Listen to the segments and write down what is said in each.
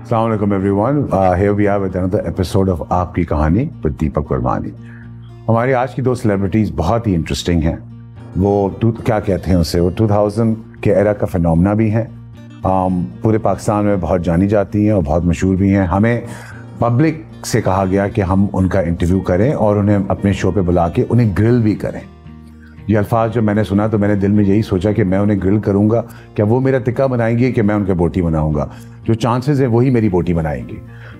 Assalamu alaikum everyone. Here we are with another episode of आपकी कहानी with दीपक वर्मानी. हमारी आज की दो सेलिब्रिटीज बहुत ही इंटरेस्टिंग हैं. वो क्या कहते हैं उसे, वो 2000 के एरा का फिनोमेना भी हैं. पूरे पाकिस्तान में बहुत जानी जाती हैं और बहुत मशहूर भी हैं. हमें पब्लिक से कहा गया कि हम उनका इंटरव्यू करें और उन्हें अपने शो पे बुला के उन्हें ग्रिल भी करें. ये अल्फाज जब मैंने सुना तो मैंने दिल में यही सोचा कि मैं उन्हें ग्रिल करूंगा, क्या वो मेरा टिक्का बनाएंगे कि मैं उनके बोटी बनाऊंगा. जो चांसेस हैं वही मेरी बोटी बनाएंगी.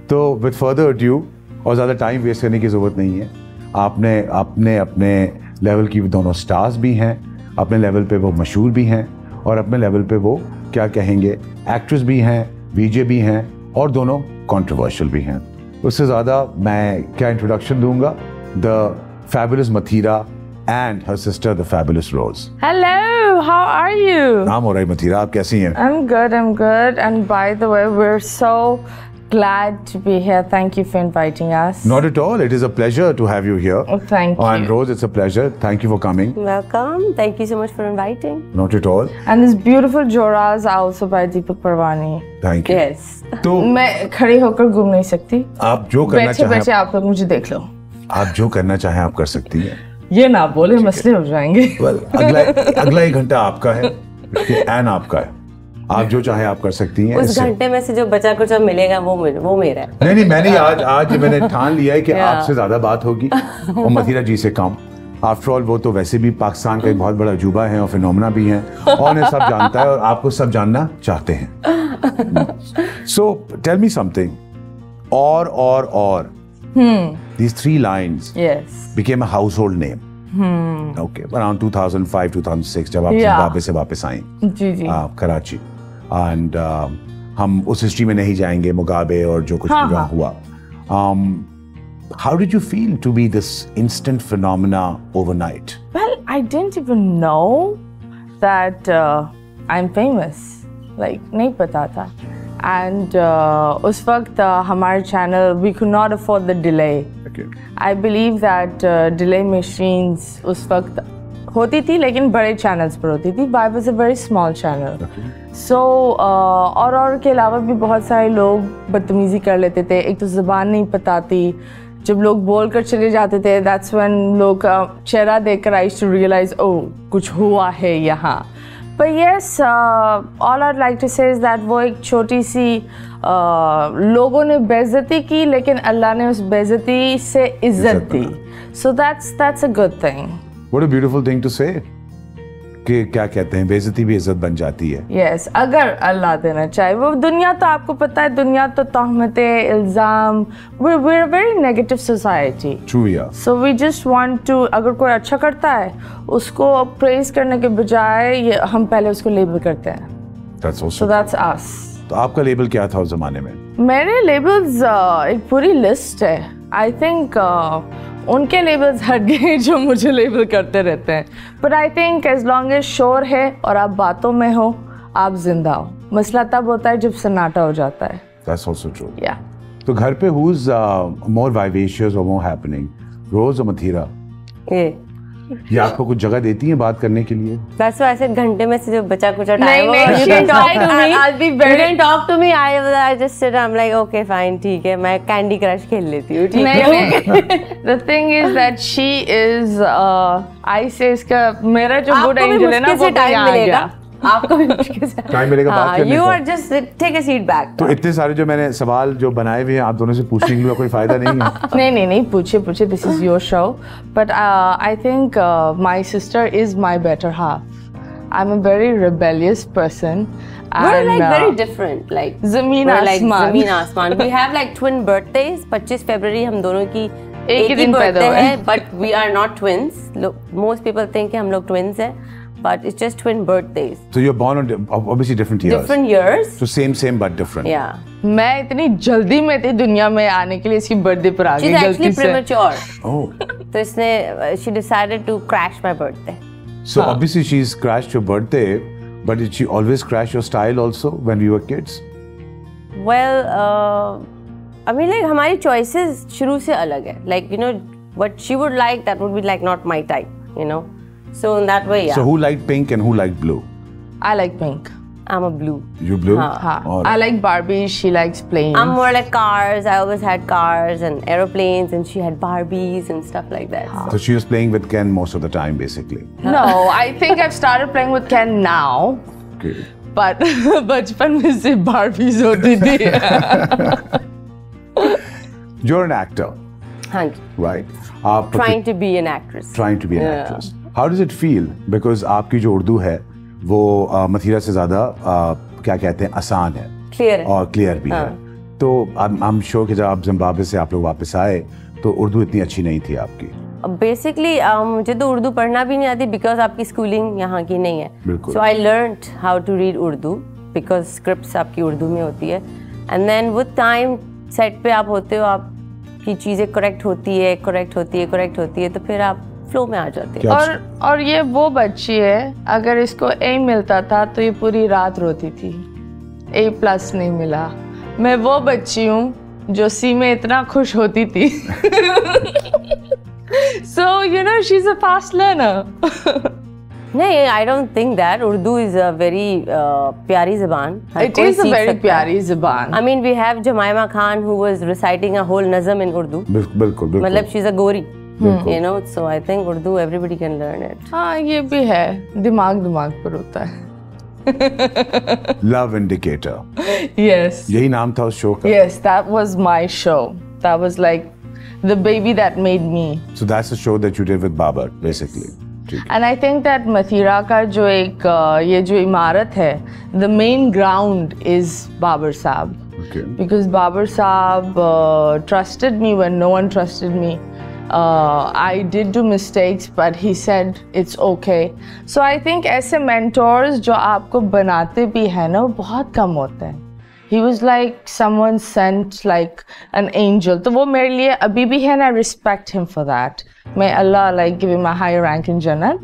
तो विद फर्दर ड्यू और ज़्यादा टाइम वेस्ट करने की ज़रूरत नहीं है. आपने अपने लेवल की दोनों स्टार्स भी हैं, अपने लेवल पे वो मशहूर भी हैं और अपने लेवल पे वो क्या कहेंगे एक्ट्रेस भी हैं, वीजे भी हैं और दोनों कंट्रोवर्शियल भी हैं. उससे ज़्यादा मैं क्या इंट्रोडक्शन दूंगा. The fabulous Mathira and her sister, the fabulous Rose. Hello, how are you? I'm alright, Mathira. आप कैसी हैं? I'm good. And by the way, we're so glad to be here. Thank you for inviting us. Not at all. It is a pleasure to have you here. Oh, thank you. And Rose, it's a pleasure. Thank you for coming. Welcome. Thank you so much for inviting. Not at all. And this beautiful joras are also by Deepak Parwani. Thank you. Yes. तो मैं खड़ी होकर घूम नहीं सकती. आप जो करना चाहें. बैठे आप लोग मुझे देख लो. आप जो करना चाहें आप कर सकती हैं. ये ना बोले मसले हो जाएंगे. well, अगला 1 घंटा आपका है एंड आपका है. आप जो चाहे आप कर सकती हैं. उस घंटे में से जो बचा कुछ मिलेगा वो मेरा है. नहीं मैंने आज मैंने ठान लिया है कि आपसे ज्यादा बात होगी और मथीरा जी से कम. आफ्टर ऑल वो तो वैसे भी पाकिस्तान का एक बहुत बड़ा अजूबा है और फिनोमेना भी है और उन्हें सब जानता है और आपको सब जानना चाहते हैं. So tell me something. और these 3 lines became a household name. Okay, around 2005, 2006 जब आप जिम्बाब्वे से वापस आई. जी. कराची. And हम उस हिस्ट्री में नहीं जाएंगे, मुगाबे और जो कुछ हुआ. How did you feel to be this instant phenomena overnight? Well, I didn't even know that I'm famous. Like नहीं पता था. And उस वक्त हमारे channel we could not afford the delay. Okay. I believe that delay machines उस वक्त होती थी लेकिन बड़े चैनल्स पर होती थी. I was a very small channel. Okay. So और के अलावा भी बहुत सारे लोग बदतमीजी कर लेते थे. एक तो ज़बान नहीं पता थी. जब लोग बोल कर चले जाते थे that's when लोग चेहरा देखकर I used to realize oh कुछ हुआ है यहाँ. But yes, all I'd like to say is that वो एक छोटी सी लोगों ने बेइज्जती की लेकिन अल्लाह ने उस बेइज्जती से इज्जत दी. So that's a good thing. What a beautiful thing to say. कि क्या कहते हैं बेइज्जती भी इज्जत बन जाती है. Yes, अगर अल्लाह देना चाहे. वो दुनिया तो आपको पता है, दुनिया तो तहमतें, इल्ज़ाम. We're a very negative society. True, yeah. So we just want to, अगर कोई अच्छा करता है उसको प्रेज करने के बजाय हम पहले उसको लेबल करते हैं. That's also. So that's us. तो आपका लेबल क्या था उस जमाने में? मेरे लेबल्स एक पूरी लिस्ट है. I think उनके लेबल्स हट गए जो मुझे लेबल करते रहते हैं. But I think as long as शोर है और आप बातों में हो, आप जिंदा हो. मसला तब होता है जब सन्नाटा हो जाता है. That's also true. Yeah. तो घर पे who's more vivacious or more happening? Rose or Mathira? ये आपको कुछ जगह देती हैं बात करने के लिए? बस ऐसे घंटे में से जो बचा कुछ टाइम नहीं, you can talk to me. I just sit. I'm like okay fine, ठीक है, मैं कैंडी क्रश खेल लेती हूँ. ठीक है. The thing is that she is I say इसका मेरा जो गुड एंजल है ना वो टाइम मिलेगा. आपको भी मुश्किल से टाइम मिलेगा बात करने का. You are just take a seat back. तो इतने सारे जो मैंने सवाल जो बनाए हुए हैं आप दोनों से पूछने के लिए कोई फायदा नहीं है. नहीं पूछिए. This is your show. But I think my sister is my better half. I'm a very rebellious person. We're like very different. Like ज़मीन आसमान. We have like twin birthdays. 25 फरवरी हम दोनों की एक ही दिन पैदा हुए हैं. But we are not twins. Most people think कि हम लोग twins हैं. But it's just twin birthdays. So you're born on obviously different years. Different years. So same but different. Yeah. मैं इतनी जल्दी में थी दुनिया में आने के लिए, इसकी बर्थडे पर आ गई गलती से. She's actually premature. Oh. तो इसने she decided to crash my birthday. So obviously she's crashed your birthday, but did she always crash your style also when we were kids? Well, I mean like हमारी choices शुरू से अलग है. Like you know what she would like, that would be like not my type. You know. So in that way, yeah. So who liked pink and who liked blue? I like pink. I'm a blue. You blue? हाँ. Or- I like Barbies, she likes planes. I'm more like cars. I always had cars and aeroplanes, and she had Barbies and stuff like that. So she was playing with Ken most of the time, basically. No, I think I've started playing with Ken now. Okay. But बचपन में से Barbies होती थी. You're an actor, हाँ, right? आप trying to be an actress. trying to be an Yeah. actress. How does it feel? Because आपकी जो उर्दू है वो मथीरा से ज़्यादा क्या कहते हैं आसान है Clear है. और क्लियर भी है. तो I'm sure कि जब आप जिम्बाब्वे से आप लोग वापस आए तो उर्दू इतनी अच्छी नहीं थी आपकी. बेसिकली मुझे तो उर्दू पढ़ना भी नहीं आती बिकॉज आपकी स्कूलिंग यहाँ की नहीं है. बिल्कुल. So I learned how to read Urdu because scripts आपकी उर्दू में होती है. And then with time set पे आप होते हो, आपकी चीज़ें करेक्ट होती है तो फिर आप फ्लो में आ जाते हैं. और ये वो बच्ची है, अगर इसको A मिलता था तो ये पूरी रात रोती थी. A+ नहीं मिला. मैं वो बच्ची हूँ जो C में इतना खुश होती थी. So you know she's a fast learner. नहीं, I don't think that. Urdu is a very प्यारी ज़बान. It is a very प्यारी ज़बान. I mean, we have Jemima Khan who was reciting a whole nazm in Urdu. बिल्कुल. मतलब she's a gori. You know, so I think Urdu everybody can learn it. हाँ, ये भी है. दिमाग पर होता है. Love Indicator. Yes. यही नाम था उस शो का. Yes, that was my show. That was like the baby that made me. So that's the show that you did with Babar, basically. ठीक है. And I think that Mathura का जो एक ये जो इमारत है, the main ground is Babar Saab. Okay. Because Babar Saab trusted me when no one trusted me. I did do mistakes, but he said it's okay. So I think ऐसे mentors जो आपको बनाते भी हैं ना, वो बहुत कम होते हैं. He was like someone sent like an angel. तो वो मेरे लिए अभी भी है, and I respect him for that. May Allah like give him a higher rank in Jannah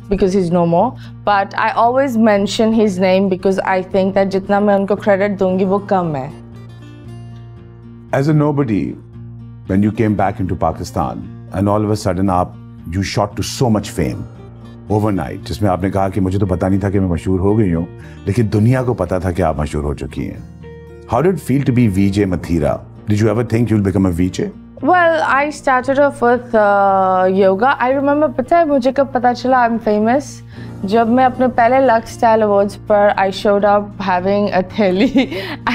because he's no more. But I always mention his name because I think that जितना मैं उनको credit दूंगी वो कम है. As a nobody, when you came back into Pakistan, and all of a sudden you shot to so much fame overnight, जिसमें आपने कहा कि मुझे तो पता नहीं था कि मैं मशहूर हो गई हूँ, लेकिन दुनिया को पता था कि आप मशहूर हो चुकी हैं. How did it feel to be VJ Mathira? Did you ever think you'll become a VJ? Well, I started off with yoga. I remember, पता है मुझे कब पता चला I'm famous? जब मैं अपने पहले Lux Style Awards पर I showed up having a theli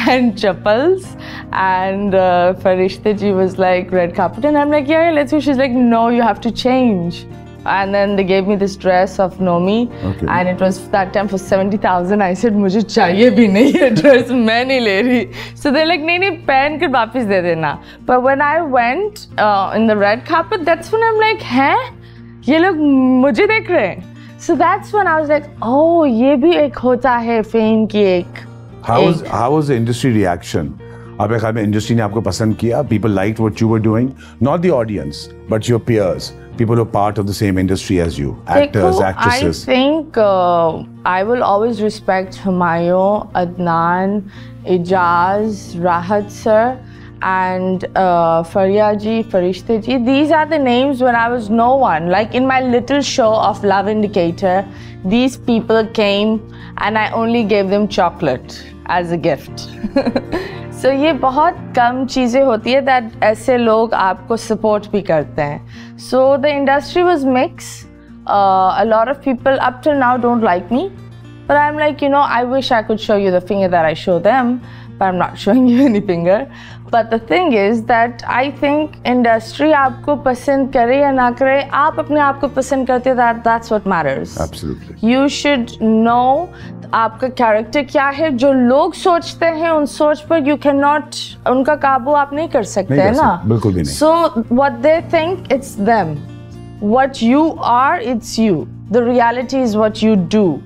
and chappals, and Farishta ji was like red carpet, and I'm like yeah, let's go. She's like no, you have to change. And then they gave me this dress of Nomi, okay. And it was that time for 70,000. I said मुझे चाहिए भी नहीं ये dress, मैं नहीं ले रही. So they're like नहीं पहन कर वापस दे देना. But when I went in the red carpet, that's when I'm like हैं ये लोग मुझे देख रहे हैं. So that's when I was like oh ये भी एक होता है fame की एक. How was the industry reaction? आपके ख्याल में इंडस्ट्री ने आपको पसंद किया? People liked what you were doing, not the audience, but your peers. People who are part of the same industry as you, actors, actresses. I think I will always respect Humayun, Adnan, Ijaz, Rahat sir, and Faria ji, Farishta ji. These are the names when I was no one. Like in my little show of Love Indicator, these people came and I only gave them chocolate as a gift. So ये बहुत कम चीज़ें होती है that ऐसे लोग आपको support भी करते हैं. So the industry was mixed. A lot of people up till now don't like me, but I'm like, you know, I wish I could show you the finger that I show them, but I'm not showing you any finger. But the thing is that I think industry आपको पसंद करे या ना करे, आप अपने आप को पसंद करते हो, that's what matters. Absolutely. You should know आपका कैरेक्टर क्या है. जो लोग सोचते हैं उन सोच पर you cannot, उनका काबू आप नहीं कर सकते हैं ना. बिल्कुल भी नहीं. So what they think, it's them. What you are, it's you. The reality is what you do.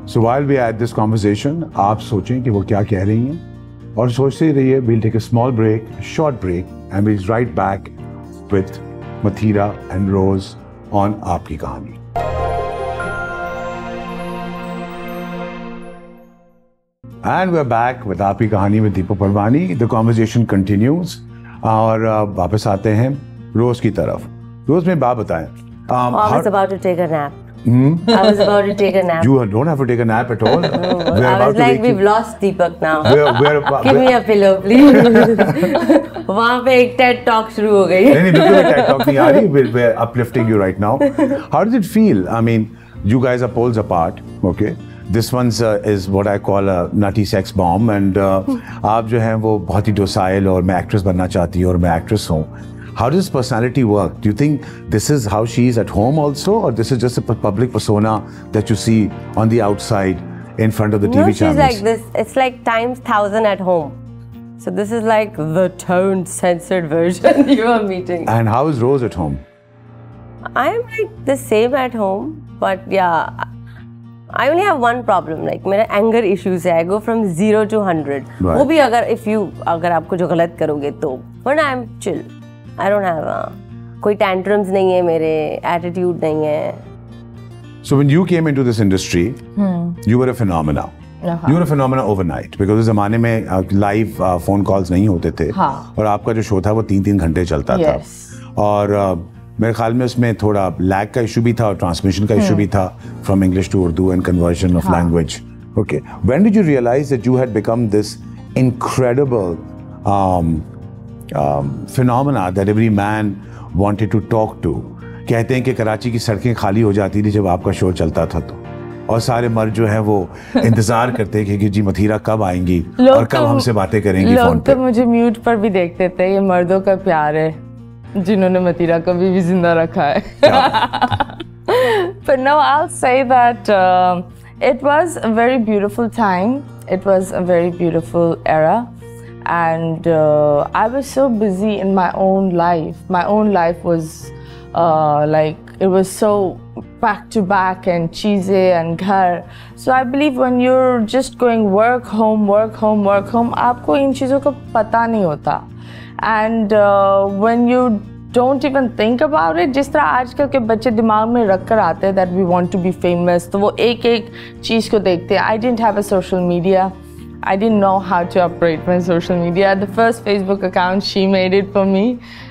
So while we are at this conversation, आप सोचें कि वो क्या कह रही हैं और सोचते ही रहिए. We'll take a small break, a short break, and we'll be right back with Mathira and Rose on आपकी कहानी. And we're back with आपकी कहानी with Deepak Parwani. The conversation continues. और वापस आते हैं रोज की तरफ. रोज में बात बताएं. I was about to take a nap. I was about to take a nap. You don't have to take a nap at all. I was like, we've lost Deepak now. Give me a pillow, please. वहाँ पे एक TED talk शुरू हो गई. नहीं बिल्कुल TED talk नहीं आ रही. We're uplifting you right now. How does it feel? I mean, you guys are poles apart. Okay. This one's is what I call a nutty sex bomb, and आप जो हैं वो बहुत ही docile और मैं actress बनना चाहती हूँ और मैं actress हूँ. How does personality work? Do you think this is how she is at home also, or this is just a public persona that you see on the outside in front of the TV channels? No, she's like this. It's like times 1,000 at home. So this is like the toned, censored version you are meeting. And how is Rose at home? I'm like the same at home, but yeah, I only have one problem. Like मेरा anger issues है. I go from 0 to 100. Right. वो भी अगर आप कुछ गलत करोगे तो. But I'm chill. I don't have कोई tantrums नहीं है मेरे, attitude नहीं है. So when you came into this industry, you were a phenomena. You were a phenomena overnight because उस ज़माने में live phone calls नहीं होते थे. और आपका जो शो था वो 3-3 घंटे चलता था. और मेरे ख्याल में उसमें थोड़ा लैग का इशू भी था और ट्रांसमिशन का इशू भी था from English to Urdu and conversion of language. Okay. When did you realize that you had become this incredible phenomena that every man wanted to talk to? कहते हैं कि कराची की सड़कें खाली हो जाती थी जब आपका शो चलता था तो, और सारे मर्द जो हैं वो इंतजार करते हैं कि जी मथीरा कब आएंगी और कब हमसे बातें करेंगी फोन पे. लोग तो मुझे म्यूट पर भी देखते थे. ये मर्दों का प्यार है जिन्होंने मथीरा को भी जिंदा रखा है. But no, I'll say that it was a very beautiful time. It was a very beautiful era. And I was so busy in my own life. My own life was like, it was so back to back and cheesy and ghar. So I believe when you're just going work, home, work, home, work, home, आपको इन चीज़ों का पता नहीं होता. And when you don't even think about it, जिस तरह आजकल के बच्चे दिमाग में रख कर आते हैं that we want to be famous, तो वो एक एक चीज़ को देखते हैं. I didn't have a social media. I didn't know how to operate my social media. The first Facebook account, she made it for me,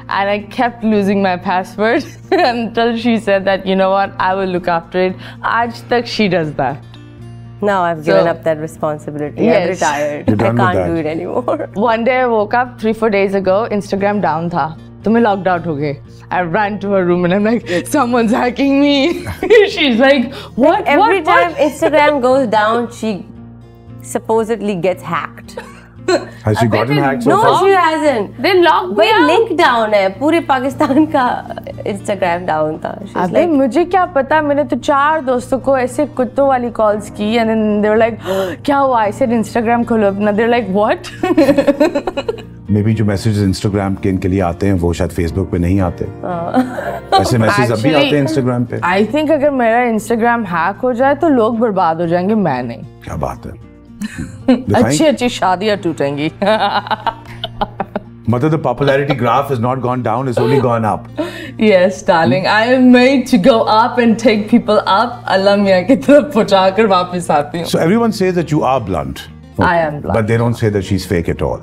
and I kept losing my password until she said that, you know what, I will look after it. Aaj tak she does that. Now I've given up that responsibility. Yes. I'm retired. You're done I can't with do it anymore. One day I woke up 3-4 days ago, Instagram down था. तो मैं locked out हो गई. I ran to her room and I'm like, someone's hacking me. She's like, what? Every time Instagram goes down, she supposedly gets hacked. Has she gotten hacked so No, far? she hasn't. They locked me भाई out. Link down है. पूरे पाकिस्तान का Instagram down था. She's अबे like, मुझे क्या पता. मैंने तो 4 दोस्तों को ऐसे कुत्तों वाली कॉल्स की and then they were like, क्या हुआ? I said Instagram खोलो अपना. They're like, what? Maybe जो मैसेजेस इंस्टाग्राम के इनके लिए आते हैं वो शायद फेसबुक पे नहीं आते. ऐसे मैसेज अब भी आते हैं इंस्टाग्राम पे. I think अगर मेरा Instagram हैक हो जाए तो लोग बर्बाद हो जाएंगे, मैं नहीं. क्या बात है. अच्छी अच्छी शादियां टूटेंगी. मतलब the popularity graph has not gone down, it's only gone up. Yes, darling. I am made to go up and take people up. अल्लाह मियाँ की तरफ पहुँचाकर वापस आती हूँ. So everyone says that you are blunt. I am blunt. But they don't say that she's fake at all.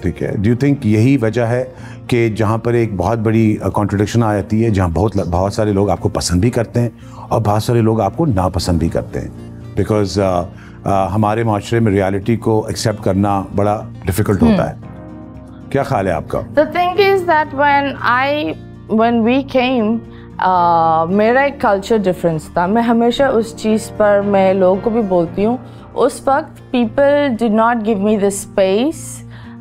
ठीक है. Do you think यही वजह है कि जहाँ पर एक बहुत बड़ी contradiction आ जाती है, जहाँ बहुत सारे लोग आपको पसंद भी करते हैं और बहुत सारे लोग आपको नापसंद भी करते हैं, because हमारे माशरे में रियलिटी को एक्सेप्ट करना बड़ा डिफिकल्ट होता है. क्या ख्याल है आपका? The thing is that when we came, मेरा एक कल्चर डिफरेंस था. मैं हमेशा उस चीज़ पर मैं लोगों को भी बोलती हूँ, उस वक्त people did not give me the space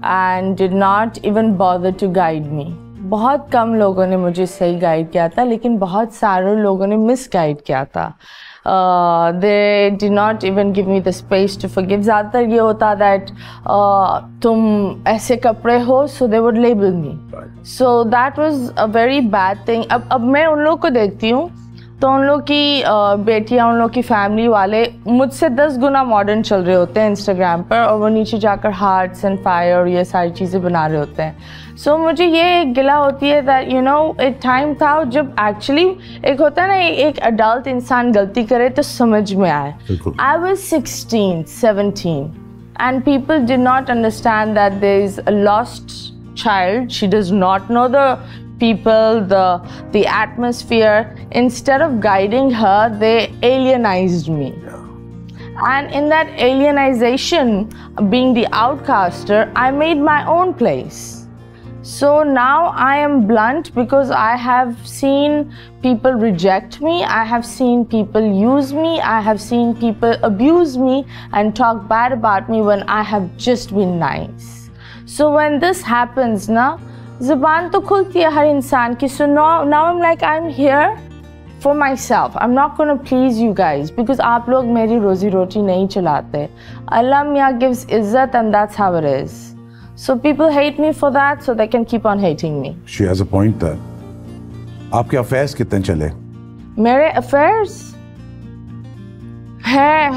and did not even bother to guide me. बहुत कम लोगों ने मुझे सही गाइड किया था, लेकिन बहुत सारे लोगों ने मिस गाइड किया था. They did not even give me the space to forgive. ज़्यादातर ये होता that तुम ऐसे कपड़े हो, so they would label me. So that was a very bad thing. अब मैं उन लोगों को देखती हूँ तो उन लोग की बेटियाँ, उन लोग की फैमिली वाले मुझसे 10 गुना मॉडर्न चल रहे होते हैं इंस्टाग्राम पर, और वो नीचे जाकर हार्ट्स एंड फायर और ये सारी चीज़ें बना रहे होते हैं. सो मुझे ये एक गिला होती है दैट यू नो एक टाइम था जब एक्चुअली एक होता है ना, एक अडल्ट इंसान गलती करे तो समझ में आए. I was 16, 17 and people did not understand that there is a lost child. She does not know the people, the atmosphere. Instead of guiding her, they alienized me. And in that alienization, being the outcaster, I made my own place. So now I am blunt because I have seen people reject me, I have seen people use me, I have seen people abuse me and talk bad about me when I have just been nice. So when this happens, na, zuban to khulti hai har insaan ki. So now I'm like, I'm here for myself. I'm not going to please you guys because aap log meri rozi roti nahi chalate. Allah Mia gives izzat and that's how it is. So people hate me for that, so they can keep on hating me. She has a point there. आपके affairs कितने चले? मेरे affairs हैं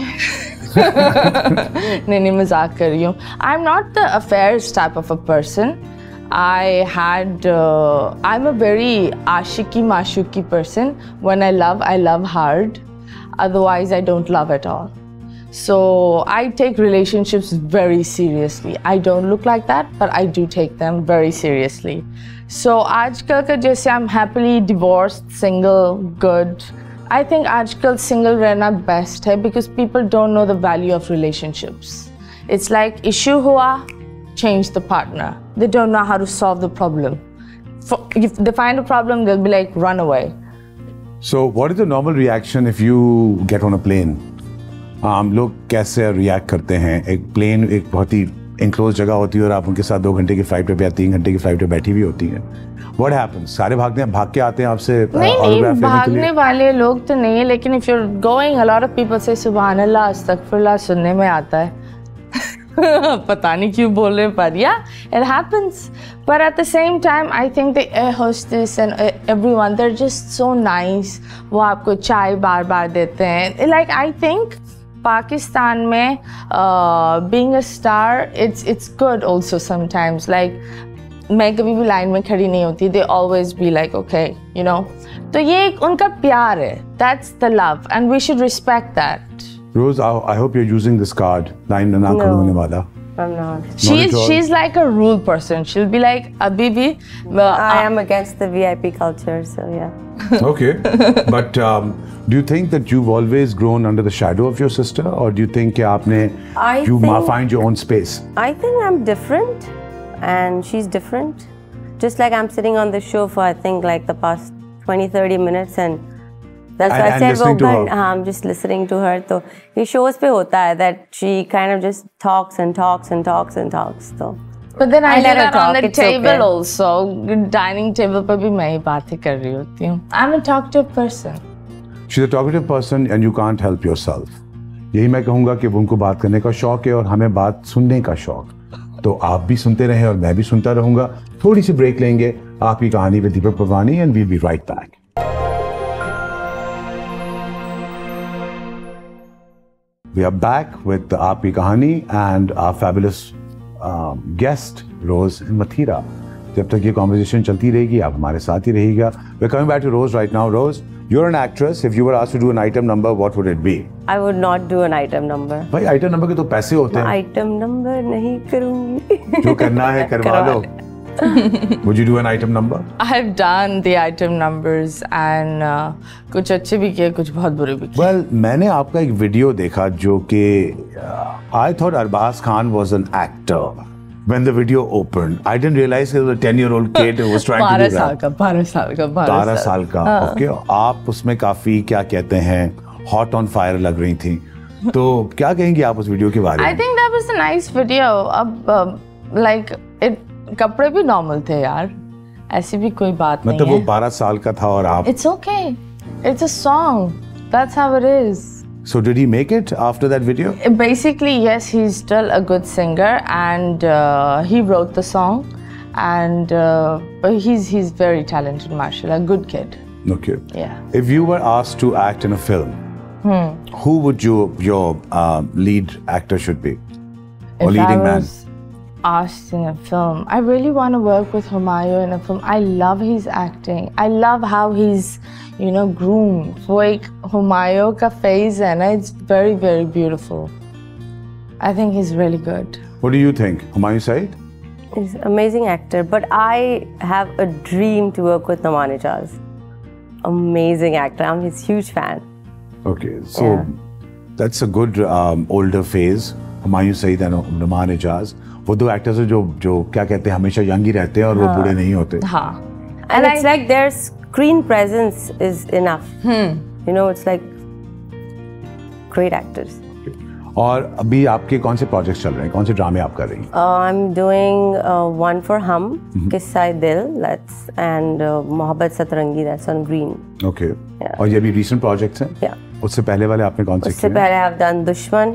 नहीं मजाक कर रही हूँ. I'm not the affairs type of a person. I'm a very ashiki mashuki person. When I love hard. Otherwise, I don't love at all. So I take relationships very seriously. I don't look like that, but I do take them very seriously. So आजकल का जैसे I'm happily divorced, single, good. I think आजकल single रहना best है because people don't know the value of relationships. It's like issue हुआ, change the partner. They don't know how to solve the problem. If they find a problem, they'll be like, run away. So what is the normal reaction if you get on a plane? हम लोग कैसे react करते हैं? एक plane एक बहुत ही enclose जगह होती है और आप उनके साथ 2 घंटे की फ्लाइट पे या 3 घंटे की फ्लाइट पे बैठी हुई होती हैं. What happens? सारे भाग के आते हैं आपसे नहीं भागने वाले लोग तो नहीं है, लेकिन if you're going, a lot of people say सुभान अल्लाह अस्तगफिरुल्लाह सुनने में आता है. पता नहीं क्यों बोल रहे पर yeah, it happens. But at the same time, I think the air hostess and everyone, they're just so nice. वो आपको चाय बार देते हैं. Like I think Pakistan में being a star, it's good also sometimes. Like मैं कभी भी line में खड़ी नहीं होती. They always be like, okay, you know. तो ये एक उनका प्यार है. That's the love, and we should respect that. Rose, I hope you're using this card. Line na khada hone wala. I'm not. She's like a rule person. She'll be like, Abhi bhi. I am against the VIP culture, so yeah. Okay, but do you think that you've always grown under the shadow of your sister, or do you think you find your own space? I think I'm different, and she's different. Just like I'm sitting on the show for I think like the past 20-30 minutes, and that's why I said, I'm just listening to her. So ये shows पे होता है that she kind of just talks and talks and talks and talks. So. But then I let her on the table also. Dining table पर भी मैं ही बातें कर रही होती हूँ. I'm a talkative person. She's a talkative person and you can't help yourself. यही मैं कहूँगा कि उनको बात करने का शौक है और हमें बात सुनने का शौक. तो आप भी सुनते रहें और मैं भी सुनता रहूँगा. थोड़ी सी ब्रेक लेंगे. आपकी कहानी with Deepak Parwani and we'll be right back. We are back with Aapki Kahani and our fabulous guest, Rose Mathira. जब तक ये conversation चलती रहेगी, आप हमारे साथ ही रहिएगा. We're coming back to Rose right now. Rose, you're an actress. If you were asked to do an item number, what would it be? I would not do an item number. भाई item number के तो पैसे होते हैं. Item number नहीं करूँगी. जो करना है करवा लो. Would you do an item number? I've done the item numbers and कुछ अच्छे भी किए, कुछ बहुत बुरे भी किए. Well, मैंने आपका एक वीडियो देखा जो कि I thought Arbaz Khan was an actor when the video opened. I didn't realize he was a 10-year-old kid who was trying to do that. 12 साल का. Okay. आप उसमें काफी क्या कहते हैं hot on fire लग रही थी. तो क्या कहेंगी आप उस वीडियो के बारे में? I think that was a nice video. अब like it कपड़े भी नॉर्मल थे यार. ऐसी भी कोई बात नहीं है. मतलब वो 12 साल का था और आप. It's okay. It's a song. That's how it is. So did he make it after that video? Basically, yes, he's still a good singer and he wrote the song and he's very talented, mashallah, good kid. Okay. Yeah. If you were asked to act in a film, who would your lead actor should be? Or leading man? Asked in a film, I really want to work with Humayun in a film. I love his acting. I love how he's, you know, groomed. वो एक Humayun का face है ना, it's very, very beautiful. I think he's really good. What do you think, Humayun Saeed? He's an amazing actor, but I have a dream to work with Noman Ijaz. Amazing actor. I'm his huge fan. Okay, so that's a good older phase. Humayun Saeed and Numan Ijaz, वो दो actors हैं जो क्या कहते हैं, हमेशा young ही रहते हैं और वो बूढ़े नहीं होते. हाँ. And it's like their screen presence is enough. You know, it's like great actors. और अभी आपके कौन से प्रोजेक्ट्स चल रहे हैं, कौन से ड्रामे आप कर रही हैं? I'm doing one for Hum, Kissa Dil, that's and Mohabbat Satrangi, that's on Green. Okay. और ये भी recent projects हैं? Yeah. उससे पहले वाले आपने कौन से किए? उससे पहले I've done Dushman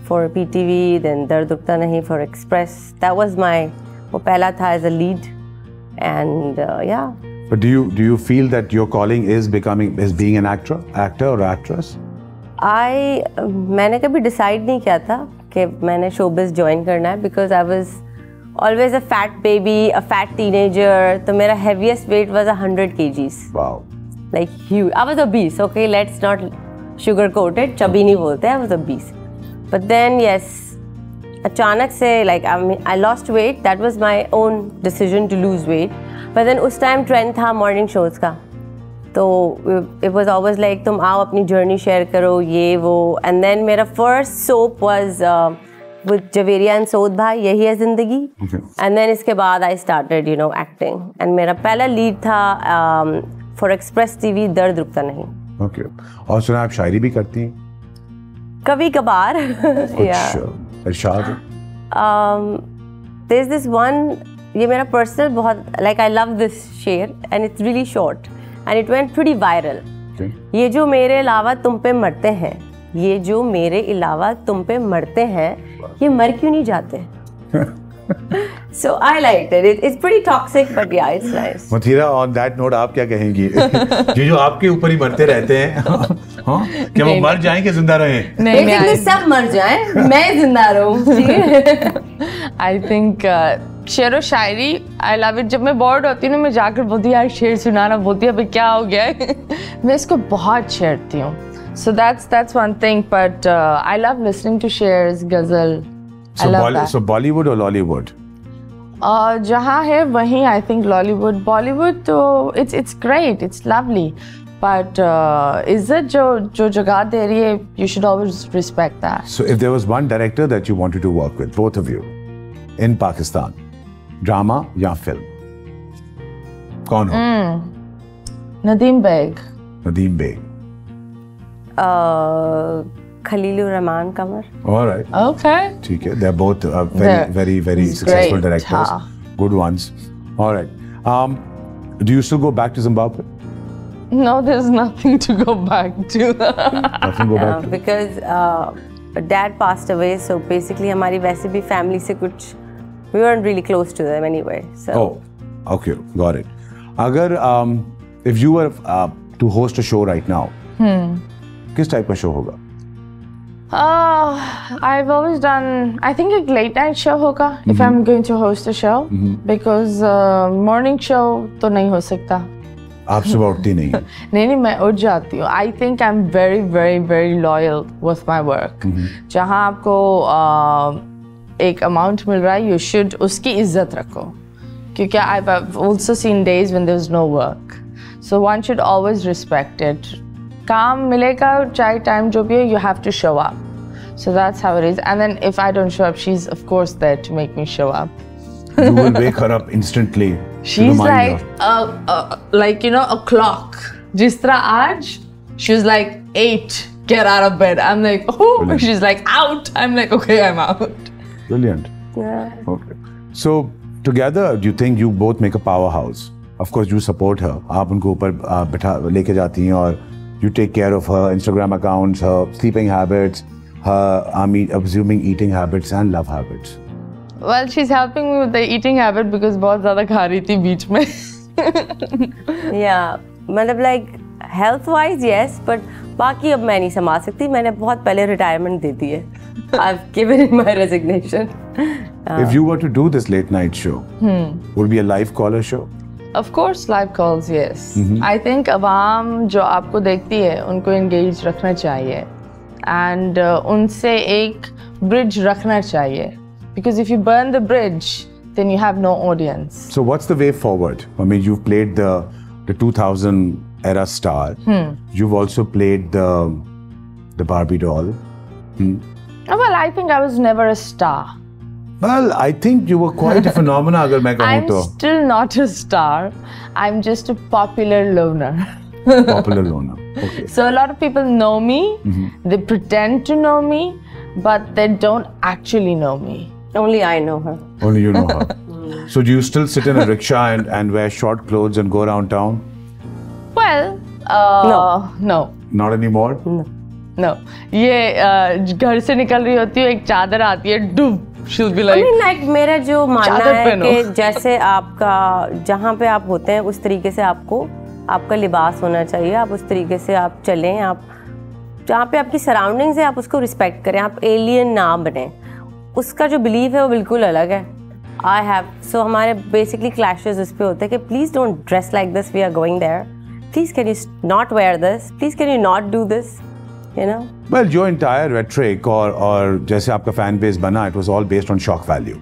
for PTV, then Dard Dukta Nahi for Express. That was my वो पहला था as a lead, and yeah. But do you feel that your calling is being an actor or actress? मैंने कभी decide नहीं किया था कि मैंने शोबिज़ ज्वाइन करना है, because I was always a fat baby, a fat teenager. तो मेरा heaviest wait was 100 kgs. Wow. Like huge. I was obese. Okay, let's not sugarcoat it. Chubby नहीं बोलते. I was obese. But then yes, अचानक से like I lost weight. That was my own decision to lose weight. But then उस time trend था morning shows का. तो it was always like तुम आओ अपनी जर्नी शेयर करो, ये वो. एंड देन मेरा first soap was with Javeria and Saud भाई, यही है जिंदगी. एंड देन इसके बाद I started you know acting, and मेरा पहला लीड था फॉर एक्सप्रेस टीवी दर्द रुकता नहीं. ओके. और सुना आप शायरी भी करती हैं? कभी कभार. इरशाद. देयर इज दिस वन, ये मेरा पर्सनल बहुत लाइक आई लव दिस शेर and it's really short and it went pretty viral. Okay. ये जो मेरे अलावा तुम पे मरते हैं, ये जो मेरे अलावा तुम पे मरते हैं, ये मर क्यों नहीं जाते? So I liked it. It's pretty toxic, but yeah, it's nice. Mathira, on that note आप क्या कहेंगी? ये जो आपके ऊपर ही मरते रहते हैं, हाँ? क्या वो मर जाएं कि जिंदा रहें? नहीं, सब मर जाएं, मैं जिंदा रहूं. I think शेर व शायरी आई लव इट. जब मैं बोर्ड होती हूँ ना, मैं जाकर बोलती हूँ यार शेर सुनाना, बोलती है अभी क्या हो गया है. मैं इसको बहुत शेरती हूँ. So that's one thing, but I love listening to shares, ghazal. I love that. So Bollywood or Lollywood? जहाँ है वहीं I think Lollywood. Bollywood तो it's great, it's lovely, but इज्जत जो जगह दे रही है, you should always respect that. So if there was one director that you wanted to work with, both of you, in Pakistan, drama या film, कौन हो? Nadeem bag. Nadeem bag. Khalilur Rahman कमर. All right. Okay. ठीक है. They're both very successful directors. Good ones. All right. Do you still go back to Zimbabwe? No, there's nothing to go back to. Nothing to go back to. Because dad passed away, so basically हमारी वैसे भी family से कुछ, we weren't really close to them anyway. So. Oh, okay, got it. अगर if you were to host a show right now, किस type का show होगा? I've always done, I think a late night show होगा if I'm going to host a show, because morning show तो नहीं हो सकता. आप सुबह उठती नहीं? नहीं, मैं उठ जाती हूँ. I think I'm very loyal with my work. जहाँ आपको एक amount मिल रहा है, you should उसकी इज्जत रखो. क्योंकि I've also seen days when there's no work, so one should always respect it. काम मिलेगा चाहे time जो भी है, you have to show up. So that's how it is. And then if I don't show up, she's of course there to make me show up. You will wake her up instantly. She's like you know, a clock. जिस तरह आज, she was like 8, get out of bed. I'm like, oh. Brilliant. She's like out. I'm like, okay, I'm out. Brilliant. Yeah. Okay. So together, do you think you both make a powerhouse? Of course, you support her. आप उनको ऊपर बिठा लेके जाती हैं और you take care of her Instagram accounts, her sleeping habits, her assuming eating habits and love habits. Well, she's helping me with the eating habit because बहुत ज़्यादा खा रही थी बीच में. Yeah, मतलब like health wise yes, but बाकी अब मैं नहीं संभाल सकती. मैंने बहुत पहले retirement दे दी है. I've given in my resignation. If you were to do this late night show, would it be a live caller show? Of course, live calls, yes. I think अवाम जो आपको देखती है, उनको engage रखना चाहिए, and उनसे एक bridge रखना चाहिए. Because if you burn the bridge, then you have no audience. So what's the way forward? I mean, you've played the 2000 era star. You've also played the Barbie doll. Well, I think I was never a star. Well, I think you were quite a phenomenon, अगर मैं कहूँ I'm तो. still not a star. I'm just a popular loner. Popular loner. Okay. So a lot of people know me. They pretend to know me, but they don't actually know me. Only I know her. Only you know her. So do you still sit in a rickshaw and wear short clothes and go around town? Well, no. Not anymore? No. ये घर से निकल रही होती है, एक चादर आती है, डुब. She'll be I like, mean, like मेरा जो मानना चादर है पहनो. कि जैसे आपका जहाँ पे आप होते हैं उस तरीके से आपको आपका लिबास होना चाहिए, आप उस तरीके से आप चलें, आप जहाँ पे आपकी सराउंडिंग्स है आप उसको रिस्पेक्ट करें, आप एलियन ना बने. उसका जो बिलीव है वो बिल्कुल अलग है. आई हैव सो हमारे बेसिकली क्लैशेस उस पर होते हैं कि please don't dress like this, we are going there, please can you not wear this, please can you not do this, you know. Well, your entire rhetoric और जैसे आपका fan base बना, it was all based on shock value.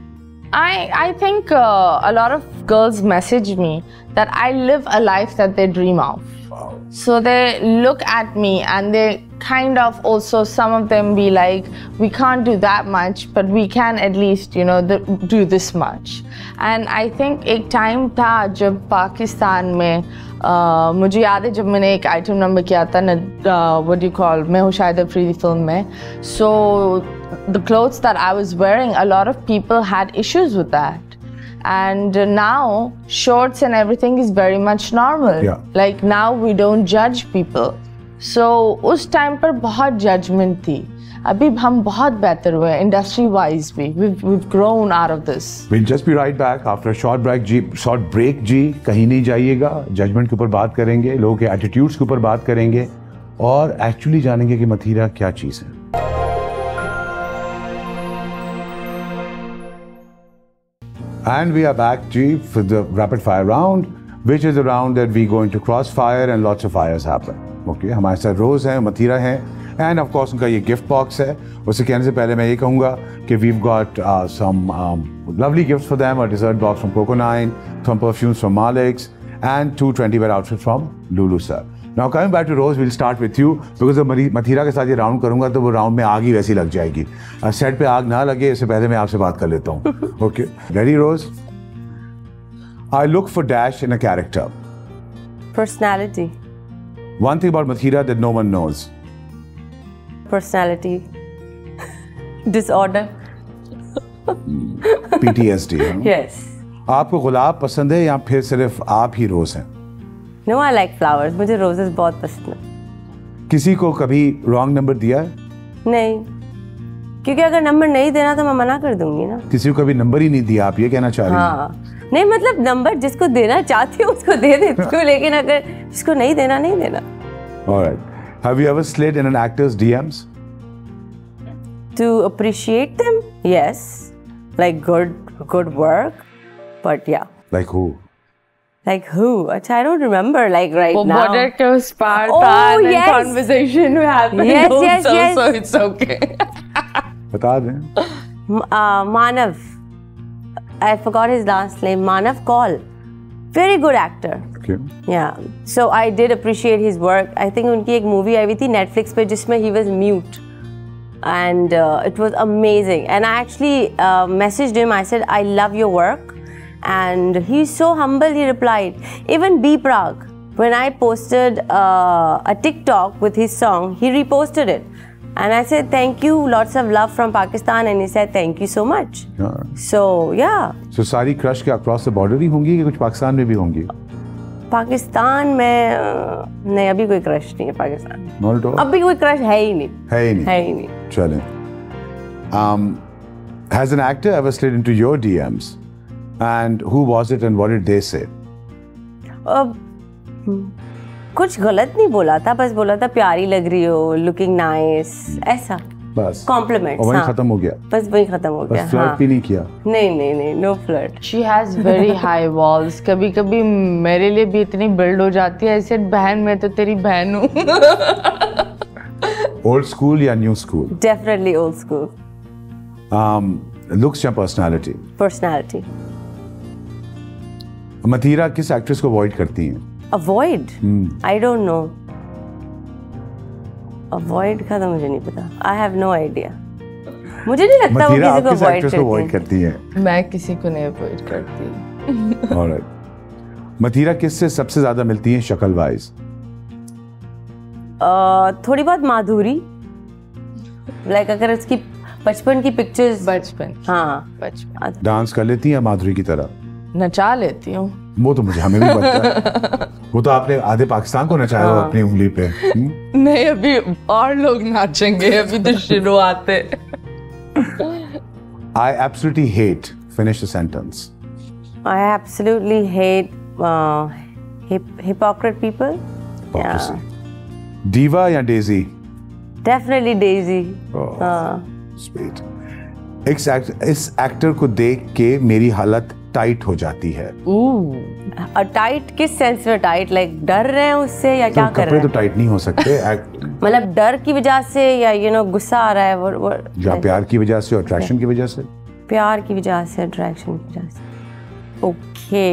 I think a lot of girls message me that I live a life that they dream of. Wow. So they look at me and they kind of also, some of them be like, we can't do that much, but we can at least, you know, do this much. And I think एक time था जब पाकिस्तान में मुझे याद है जब मैंने एक आइटम नंबर किया था ना, what do you call, मैं हूँ शायद अफरीदी फिल्म में. So the clothes that I was wearing, a lot of people had issues with that. And now shorts and everything is very much normal. Yeah. Like now we don't judge people. So उस time पर बहुत judgment थी. अभी हम बहुत बेहतर हुए industry wise भी. We've grown out of this. We'll just be right back after a short break जी. कहीं नहीं जाइएगा. जजमेंट के ऊपर बात करेंगे, लोगों के एटीट्यूड्स के ऊपर बात करेंगे और एक्चुअली जानेंगे कि मथीरा क्या चीज़ है. And we are back, G, for the rapid fire round, which is a round that we go into crossfire and lots of fires happen. Okay, हमारे साथ रोज हैं, मथीरा हैं, and of course उनका ये गिफ्ट बॉक्स है. उससे कहने से पहले मैं ये कहूँगा कि we've got some lovely gifts for them, a dessert box from Coco9, some perfumes from Malik's, and 2 20-wear outfits from Lulu sir. Now coming back to Rose, we'll start with you because जब मथीरा के साथ ये round करूँगा तो वो round में आग ही वैसी लग जाएगी. सेट पे आग ना लगे इससे पहले मैं आपसे बात कर लेता हूँ. Okay, ready, Rose? I look for dash in a character. Personality. One thing about Mathira that no one knows. Personality. Disorder. PTSD. Huh? Yes. आपको गुलाब पसंद है या फिर सिर्फ आप ही रोज हैं? No, I like flowers. मुझे roses बहुत पसंद है. किसी को कभी रॉन्ग नंबर दिया है? नहीं, क्योंकि अगर नंबर नहीं देना तो मैं मना कर दूंगी ना. किसी को कभी नंबर ही नहीं दिया, आप ये कहना चाह रही हैं? हाँ, नहीं मतलब नंबर जिसको देना चाहती हूँ उसको दे देती हूँ, लेकिन अगर जिसको नहीं देना नहीं देना. Alright. Have you ever slid in an actor's DMs? To appreciate them, yes, like good work, but yeah. Like who? Like who? Achha, I don't remember like right now. Border के उस पार Oh, था and yes. conversation happened Yes, also, yes, yes. so it's okay. बता दें. Manav. I forgot his last name. Manav Kaul. Very good actor. Okay. Yeah. So I did appreciate his work. I think उनकी एक movie आई हुई थी Netflix पे जिसमें he was mute. And it was amazing. And I actually messaged him. I said, I love your work. And he's so humble, he replied. Even B Prague, when I posted a TikTok with his song, he reposted it. And I said, thank you, lots of love from Pakistan. And he said, thank you so much. Yeah. So, yeah. So सारी crush के across the border ही होंगी कि कुछ पाकिस्तान में भी होंगी? पाकिस्तान में नहीं, अभी कोई क्रश नहीं है पाकिस्तान. Not at all. अभी कोई क्रश है ही नहीं. है ही नहीं. है ही नहीं. चलें. Has an actor ever slid into your DMs? And who was it and what did they say? कुछ गलत नहीं बोला था, बस बोला था प्यारी लग रही हो, लुकिंग नाइस, ऐसा. बस. कॉम्प्लीमेंट्स. और वहीं खत्म हो गया. बस वहीं खत्म हो गया. बस फ्लर्ट भी नहीं किया. नहीं, no flirt. She has very high walls. कभी-कभी मेरे लिए भी इतनी बिल्ड हो जाती है. I said, बहन मैं तो तेरी बहन हूँ. Old school या new school? Definitely old school. Looks या personality? Personality. मथीरा किस एक्ट्रेस को अवॉइड करती हैं? Avoid? I don't know, avoid का तो मुझे नहीं पता, आई हैव नो आइडिया। मुझे नहीं लगता वो किसी को अवॉइड करती है। मैं किसी को नहीं अवॉइड करती। ऑलराइट। मथीरा किससे सबसे ज्यादा मिलती है शक्ल वाइज? थोड़ी बहुत माधुरी, लाइक अगर उसकी बचपन की पिक्चर्स। बचपन, हाँ बचपन। डांस कर लेती है माधुरी की तरह? नचा लेती हूँ। वो तो मुझे हमें भी पता है। वो तो आपने आधे पाकिस्तान को नचाया हो अपनी उंगली पे। नहीं, अभी और लोग नाचेंगे, अभी तो शुरुआत है। I absolutely hate. Finish the sentence. I absolutely hate hypocrite people. Hypocrisy. Diva या Daisy? Definitely Daisy. Sweet. इस एक्टर को देख के मेरी हालत टाइट हो जाती है। टाइट किस सेंस में टाइट? लाइक डर रहे हैं उससे या क्या कर रहे हैं? कपड़े तो टाइट नहीं हो सकते। मतलब डर की वजह से या गुस्सा आ रहा है वो या प्यार की वजह से, अट्रैक्शन की वजह से? प्यार की वजह से, अट्रैक्शन की वजह से। ओके,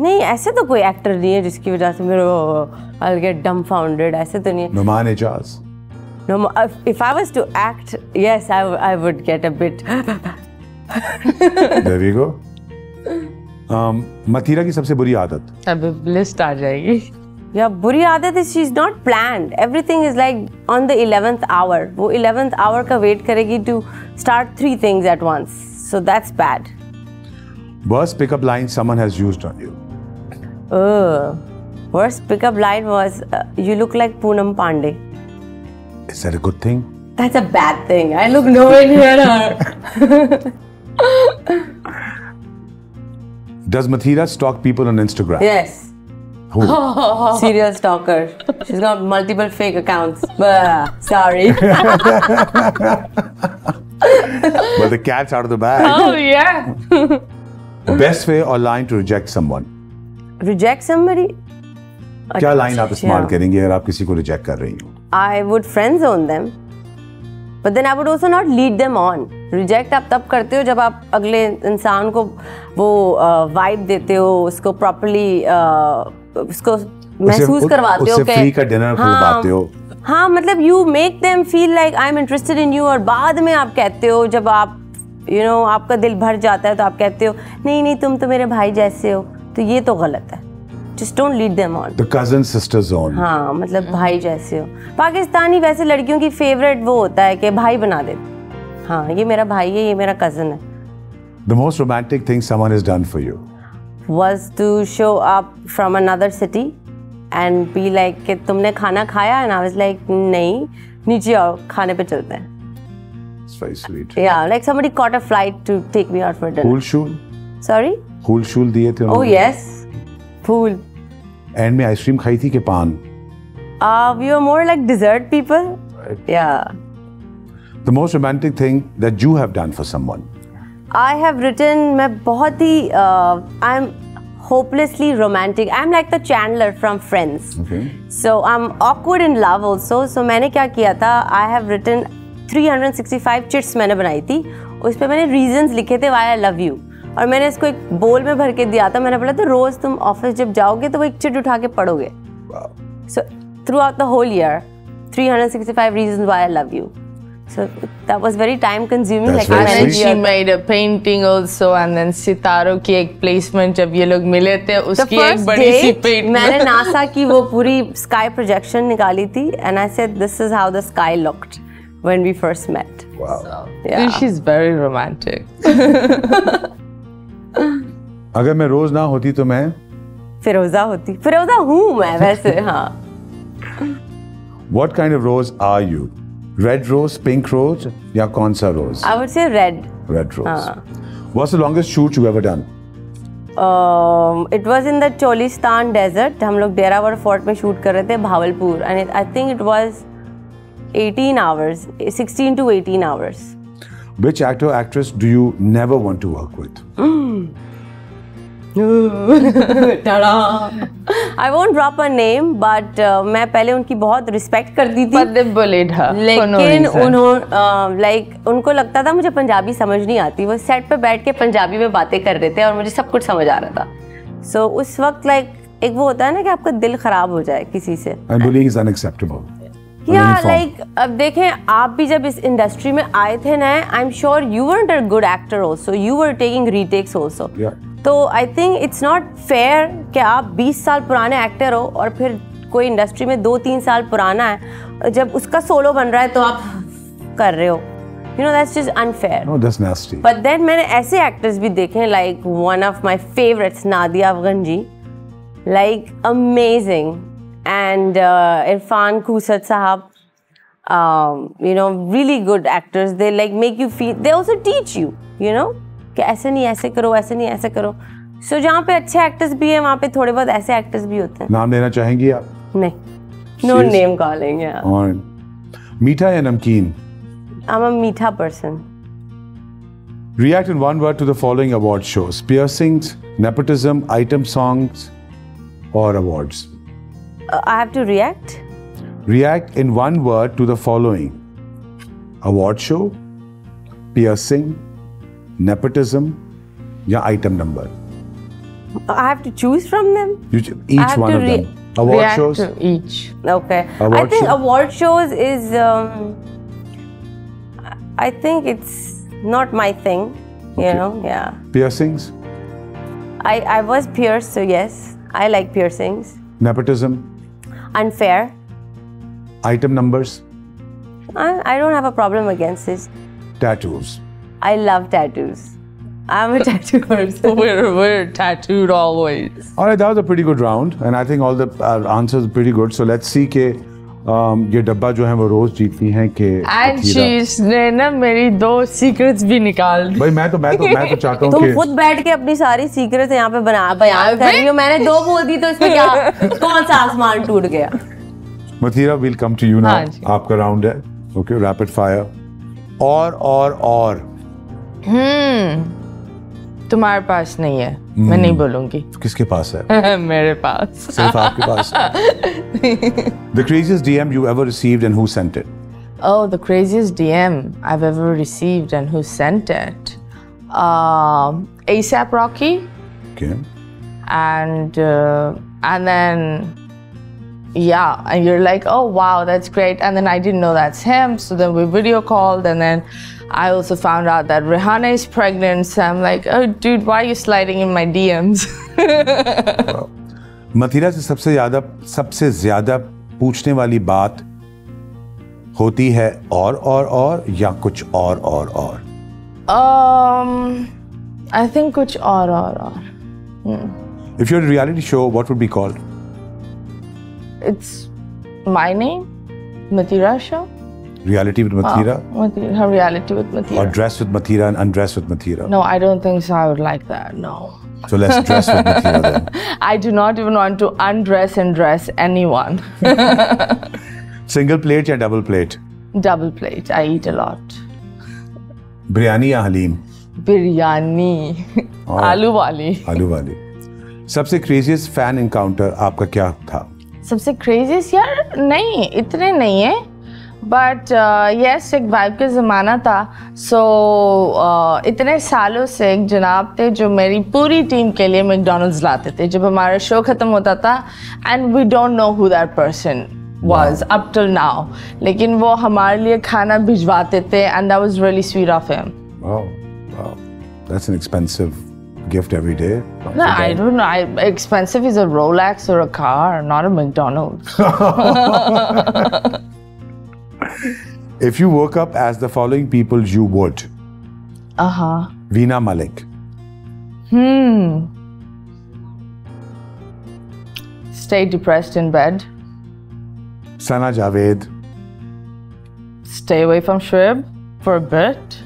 नहीं ऐसे तो कोई एक्टर नहीं है जिसकी वजह से मेरे I'll get dumbfounded, ऐसे तो नहीं है। Numan Ejaz? No, if I was to act, yes, I would get a bit. There we go. Mathira की सबसे बुरी आदत? अभी लिस्ट आ जाएगी। या बुरी आदत है, she is not planned. Everything is like on the 11th hour. वो 11th hour का वेट करेगी to start 3 things at once. So that's bad. Worst pickup line someone has used on you? Worst pickup line was, you look like Poonam Pandey. Is that a good thing? That's a bad thing. I look nowhere near her. Does Mathira stalk people on Instagram? Yes. Who? Serial stalker. She's got multiple fake accounts. Sorry. But the cat's out of the bag. Oh yeah. Best way or line to reject someone? Reject somebody? क्या line आप इस्तेमाल करेंगे अगर आप किसी को reject कर रही हो? I would friend zone them, but then I would also not lead them on. Reject आप तब करते हो जब आप अगले इंसान को वो वाइब देते हो, उसको प्रॉपर्ली उसको महसूस करवाते हो कि फ्री का डिनर करवाते हो। हाँ, मतलब you make them feel like I'm interested in you, और बाद में आप कहते हो जब आप आपका दिल भर जाता है तो आप कहते हो नहीं नहीं तुम तो मेरे भाई जैसे हो, तो ये तो गलत है। Just don't lead them on. The cousin sister zone. हाँ, मतलब भाई जैसे हो। पाकिस्तानी वैसे लड़कियों की फेवरेट वो होता है कि भाई बना दे। हाँ, ये मेरा भाई है, ये मेरा cousin है। The most romantic thing someone has done for you was to show up from another city and be like कि तुमने खाना खाया? And I was like नहीं, नीचे आओ खाने पे चलते हैं। It's very sweet. Yeah, like somebody caught a flight to take me out for dinner. Cool shul? Sorry? Cool shul दिए थे उन्होंने? Oh yes, cool. एंड में आइसक्रीम खाई थी कि पान? We were more like dessert people. Right. Yeah. The most romantic thing that you have done for someone? I have written, मैं बहुत ही I'm hopelessly romantic. I'm like the Chandler from Friends. Okay. So I'm awkward in love also. So मैंने क्या किया था? I have written 365 chits मैंने बनाई थी, उस पे मैंने reasons लिखे थे why I love you, और मैंने इसको एक बोल में भर के दिया था। मैंने बोला था रोज तुम ऑफिस जब जाओगे तो वो एक चिट उठा के पढ़ोगे। So throughout the whole year, 365 reasons why I love you. So that was very time consuming. That's like very And then sweet. she made a painting also, and then सितारों की एक placement जब ये लोग मिले थे उसकी एक बड़ी सी paint मैंने नासा की वो पूरी sky projection निकाली थी, and I said this is how the sky looked when we first met. Wow. Yeah. She's very romantic. अगर मैं रोज ना होती तो मैं फिरोजा होती। फिरोजा हूँ मैं वैसे। हाँ। What kind of rose are you? Red rose, pink rose या कौन सा rose? I would say red. Red rose. What's the longest shoot you ever done? It was in the Cholistan desert. हम लोग डेरावर फोर्ट में shoot कर रहे थे Bahawalpur, and I think it was 18 hours, 16 to 18 hours. Which actor or actress do you never want to work with? I won't drop a name, but मैं पहले उनकी बहुत रिस्पेक्ट करती थी, But they bullied her. लेकिन उनको लगता था मुझे पंजाबी समझ नहीं आती। वो सेट पे बैठ के पंजाबी में बातें कर रहे थे और मुझे सब कुछ समझ आ रहा था। So उस वक्त like एक वो होता है ना कि आपका दिल खराब हो जाए किसी से. And bullying is unacceptable. Yeah, like अब देखें आप भी जब इस इंडस्ट्री में आए थे ना, I'm sure you weren't a good actor also. You were taking retakes also. Yeah. तो I think it's not fair कि आप 20 साल पुराने एक्टर हो और फिर कोई इंडस्ट्री में 2-3 साल पुराना है, जब उसका सोलो बन रहा है तो आप कर रहे हो. You know, that's just unfair. No, that's nasty. But then मैंने ऐसे एक्टर्स भी देखे, like one of my favorites, Nadia Afghan ji, like amazing, and Irfan Kusat sahab, you know, really good actors. They like make you feel. They also teach you, you know, कि ऐसे नहीं ऐसे करो, ऐसे नहीं ऐसे करो. So जहाँ पे अच्छे एक्टर्स भी हैं, वहाँ पे थोड़े बहुत ऐसे एक्टर्स भी होते हैं. नाम लेना चाहेंगी आप? नहीं. No name calling, yeah. और मीठा या नमकीन? I'm a meetha person. React in one word to the following award shows: piercings, nepotism, item songs, or awards. I have to react. React in one word to the following: award show, piercing, nepotism, या item number. I have to choose from them. Each one of them. Award React shows. to each. Okay. Award I think show. award shows is. I think it's not my thing. You know, yeah. Piercings. I was pierced, so yes, I like piercings. Nepotism. Unfair. Item numbers. I don't have a problem against this. Tattoos. I love tattoos. I'm a tattoo person. We're tattooed always. All right, that was a pretty good round, and I think all the answers are pretty good. So let's see कि ये डब्बा जो है वो रोज जीतती हैं कि And she's ने ना मेरी 2 secrets भी निकाल दी. भाई मैं तो चाहता हूँ तुम कि खुद बैठ के अपनी सारी सीक्रेट्स यहाँ पे बयान कर रही हो. मैंने 2 बोल दी तो इसमें क्या कौन सा आसमान टूट गया. Mathira will come to you now. हाँ जी. आपका राउंड है. Okay, rapid fire. और तुम्हारे पास नहीं है. मैं नहीं बोलूंगी. किसके पास है? मेरे पास. सिर्फ आपके पास. The craziest DM you ever received and who sent it? Oh, the craziest DM I've ever received and who sent it? ASAP Rocky. Okay. And then yeah, and you're like, oh wow, that's great. And then I didn't know that's him, so then we video called, and then I also found out that Rihanna is pregnant. So I'm like, oh dude, why are you sliding in my DMs? Mathira से सबसे ज्यादा पूछने वाली बात होती है और या कुछ और? I think कुछ और. If you're a reality show, what would be called? It's my name, Mathira Show. Reality with Mathira? Her reality with Mathira. Or dress with Mathira and undress with Mathira? No, I don't think so. I would like that. No. So let's dress with Mathira then. I do not even want to undress and dress anyone. Single plate या double plate? Double plate. I eat a lot. Biryani या हलीम? बिरयानी. आलू वाली. आलू वाली. सबसे craziest fan encounter आपका क्या था? सबसे craziest यार नहीं, इतने नहीं है. But yes, एक वाइब का ज़माना था. So इतने सालों से एक जनाब थे जो मेरी पूरी टीम के लिए मैकडॉनल्ड्स लाते थे जब हमारा शो ख़त्म होता था. And we don't know who that person was up till now. लेकिन वो हमारे लिए खाना भिजवाते थे, and that was really sweet of him. Wow. That's an expensive gift every day. No, I don't know. Expensive is a Rolex or a car, not a McDonald's. If you woke up as the following people, you would. Veena Malik. Stay depressed in bed. Sana Javed. Stay away from Shoaib for a bit.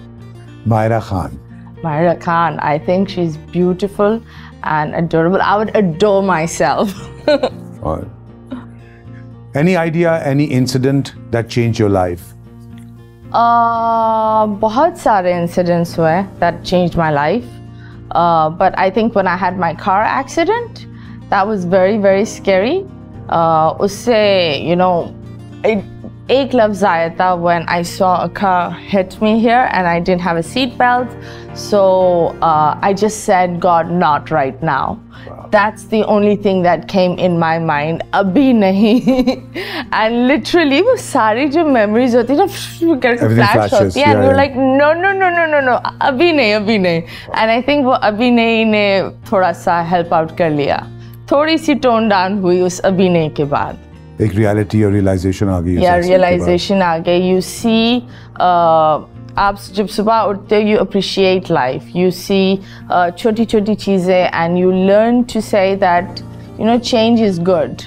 Myra Khan. Myra Khan. I think she's beautiful and adorable. I would adore myself. Any idea, any incident that changed your life? बहुत सारे incidents हुए that changed my life. But I think when I had my car accident, that was very, very scary. उससे, you know, एक लफ्ज़ आया था when I saw a car hit me here and I didn't have a seat belt. So I just said, God, not right now. Wow. That's the only thing that came in my mind. अभी नहीं. And literally वो सारी जो memories होती है ना करके flash होती है. And you're like no. अभी नहीं. And I think वो अभी नहीं ने थोड़ा सा help out कर लिया. थोड़ी सी tone down हुई उस अभी नहीं के बाद. एक reality और realization आ गई. Yeah, realization आ गई. You see आप जब सुबह उठते हो you appreciate life. You see छोटी छोटी चीज़ें and you learn to say that change is good.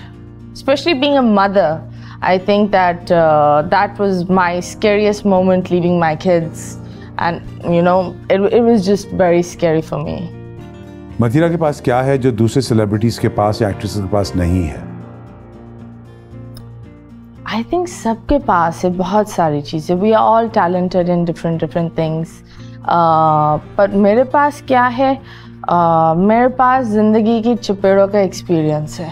Especially being a mother, I think that that was my scariest moment leaving my kids, and it was just very scary for me. Mathira के पास क्या है जो दूसरे celebrities के पास या actresses के पास नहीं है? I think सबके पास है बहुत सारी चीज़ें. We are all talented in different things. But मेरे पास क्या है? मेरे पास ज़िंदगी की चपेड़ों का एक्सपीरियंस है.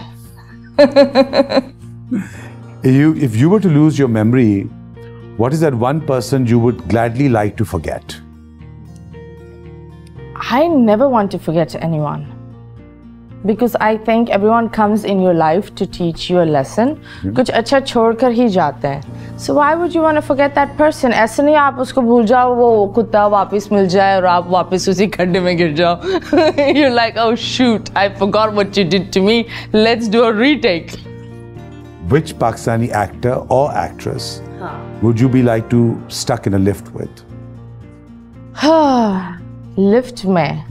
If you were to lose your memory, what is that one person you would gladly like to forget? I never want to forget anyone. Because I think everyone comes in your life to teach you a lesson. कुछ अच्छा छोड़कर ही जाते हैं. So why would you want to forget that person? ऐसे नहीं आप उसको भूल जाओ वो कुत्ता वापस मिल जाए और आप वापस उसी खड्डे में गिर जाओ. You're like, oh shoot, I forgot what you did to me. Let's do a retake. Which Pakistani actor or actress would you be like to stuck in a lift with? Lift में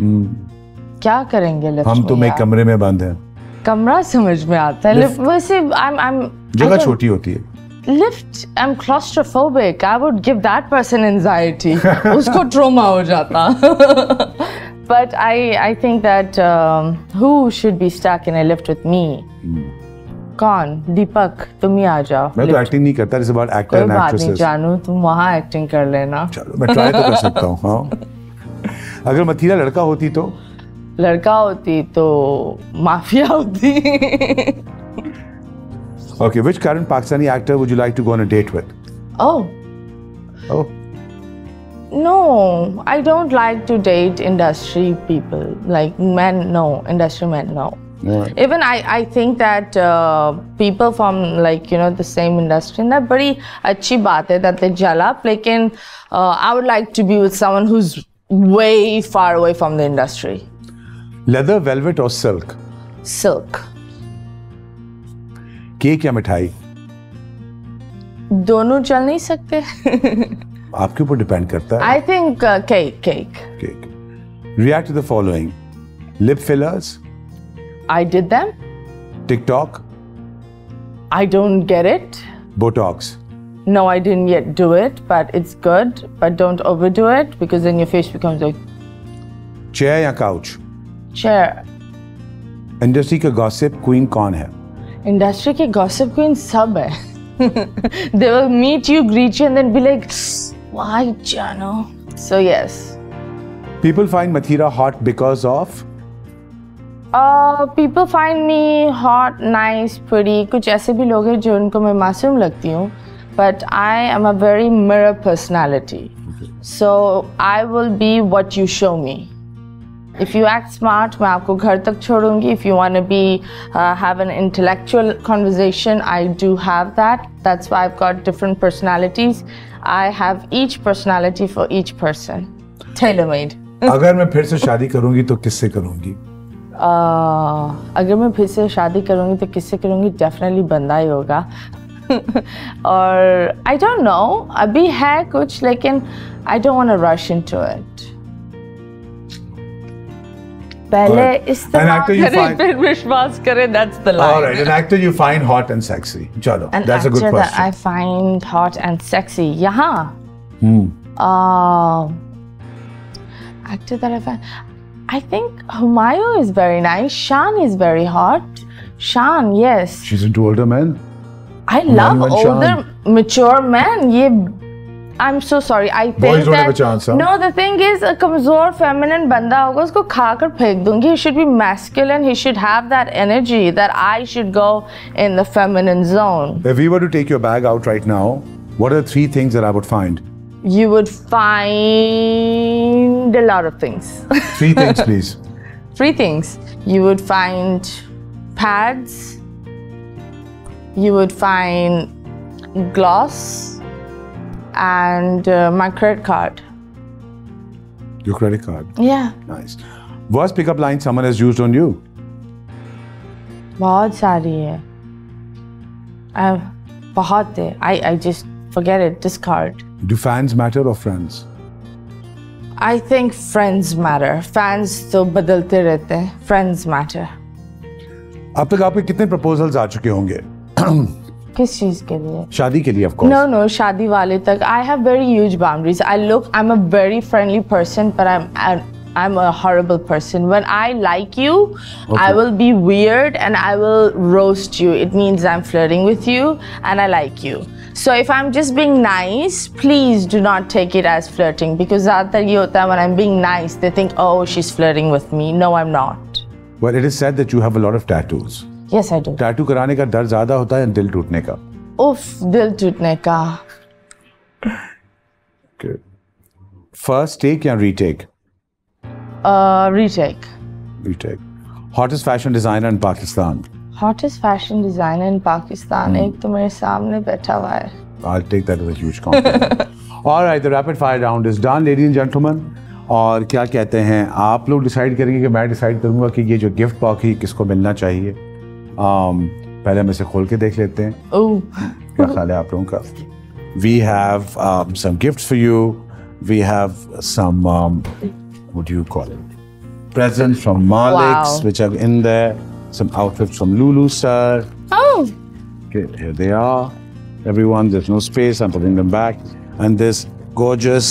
क्या करेंगे lift हम तो एक कमरे में बंद हैं. कमरा समझ में आता है. लिफ्ट वैसे I'm जगह छोटी होती है. Lift, I'm claustrophobic. I would give that person anxiety. उसको trauma हो जाता. But I think that who should be stuck in a lift with me? कौन? दीपक, तुम ही आ जाओ. मैं तो एक्टिंग नहीं करता. It's about actor and actresses. कोई बात नहीं जानू, तुम वहाँ एक्टिंग कर लेना. चलो मैं ट्राई तो कर सकता हूँ. हाँ. अगर मथीरा लड़का होती तो? लड़का होती तो माफिया होती. Okay, which current Pakistani actor would you like to go on a date with? Oh. No, I don't like to date industry people. Like men, no. Industry men, no. Right. Even I think that people from the same industry, and that बड़ी अच्छी बात है that they gel up. लेकिन I would like to be with someone who's way far away from the industry. Leather, velvet or silk? Silk. Cake या मिठाई? दोनों चल नहीं सकते. आपके ऊपर डिपेंड करता है. I think cake. Cake. React to the following: lip fillers. I did them. TikTok. I don't get it. Botox. No, I didn't yet do it, but it's good. But don't overdo it because then your face becomes like. Chair या couch? Chair. Industry का gossip queen कौन है? Industry के gossip queen सब है. They will meet you, greet you, and then be like, "Why, Jano?" So yes. People find Mathira hot because of? People find me hot, nice, pretty. कुछ ऐसे भी लोग हैं जो उनको मैं मासूम लगती हूँ. But I am a very mirror personality. So I will be what you show me. If you act smart, मैं आपको घर तक छोड़ूंगी. If you want to be have an intellectual conversation, I do have that. That's why I've got different personalities. I have each personality for each person. Tailor-made. अगर मैं फिर से शादी करूंगी तो किससे करूंगी? अगर मैं फिर से शादी करूंगी तो किससे करूंगी? Definitely बंदा ही होगा. और I don't know. अभी है कुछ लेकिन I don't want to rush into it. पहले इस्तेमाल करें फिर विश्वास करें. That's the line. All right, an actor you find hot and sexy. चलो, that's a good question. An actor that I find hot and sexy. यहाँ. Actor that I find. I think Humayun is very nice. Shan is very hot. Shan, yes. She's into older men. I love older, mature men. I'm so sorry. I think boys don't have a chance, huh? No, the thing is, a कमजोर feminine बंदा होगा उसको खाकर फेंक दूंगी. He should be masculine. He should have that energy that I should go in the feminine zone. If we were to take your bag out right now, what are the 3 things that I would find? You would find a lot of things. 3 things, please. Free things. You would find pads. You would find gloss and my credit card. Your credit card. Yeah. Nice. Worst pickup line someone has used on you? बहुत सारी है. बहुत है. I just forget it. Discard. Do fans matter or friends? I think friends matter. Fans तो बदलते रहते हैं. Friends matter. अब तक आपके कितने proposals आ चुके होंगे? किस चीज के लिए? शादी के लिए of course. No, शादी वाले तक. I have very huge boundaries. I'm a very friendly person, but I'm a horrible person. When I like you, Okay. I will be weird and I will roast you. It means I'm flirting with you and I like you. So if I'm just being nice, please do not take it as flirting, because ज़्यादातर ये होता है when I'm being nice, they think, oh, she's flirting with me. No, I'm not. Well, it is said that you have a lot of tattoos. Yes, I do. Tattoo कराने का डर ज्यादा होता है दिल टूटने का? उफ, दिल टूटने का. Okay. First take या retake? Retake. Retake. Hottest fashion designer in Pakistan? Hottest fashion designer in Pakistan. एक तो मेरे सामने बैठा हुआ है. I'll take that as a huge compliment. All right, the rapid fire round is done, ladies and gentlemen. और क्या कहते हैं, आप लोग डिसाइड करेंगे कि मैं डिसाइड करूंगा कि ये जो गिफ्ट बॉक्स है किसको मिलना चाहिए. पहले हम इसे खोल के देख लेते हैं. Oh. क्या ख्याल है आप लोगों का? We have some gifts for you. We have some what do you call it? Presents from Malik's, Wow. which are in there. Some outfits from Lulu Sir. Oh. Okay, here they are. Everyone, there's no space. I'm putting them back. And this gorgeous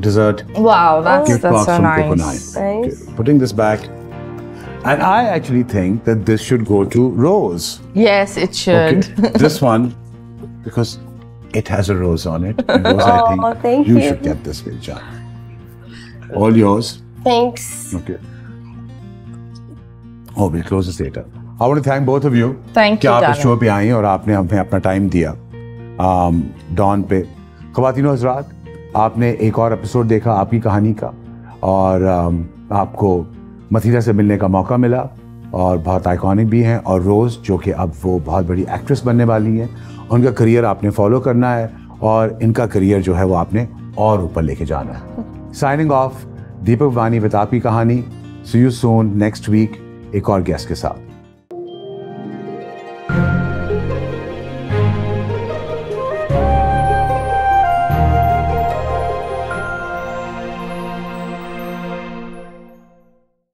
dessert Wow, that's gift box so from nice. Coconut. Nice. Okay, putting this back. And I actually think that this should go to Rose. Yes, it should. Okay, this one, because it has a rose on it. And Rose, I think thank you you. should get this with John. All yours. Thanks. Okay. Oh, we'll close this later. I want to thank both of you. Thank कि you, आप इस darling. Show पे आई और आपने हमें अपना time दिया. Don पे. ख़वातीनो हज़रात, आपने एक और एपिसोड देखा आपकी कहानी का और आपको मथीरा से मिलने का मौका मिला और बहुत आइकॉनिक भी हैं. और रोज़ जो कि अब वो बहुत बड़ी एक्ट्रेस बनने वाली हैं, उनका करियर आपने फॉलो करना है और इनका करियर जो है वो आपने और ऊपर लेके जाना है. साइनिंग ऑफ, दीपक वानी विद आपकी कहानी. सी यू सून नेक्स्ट वीक एक और गेस्ट के साथ.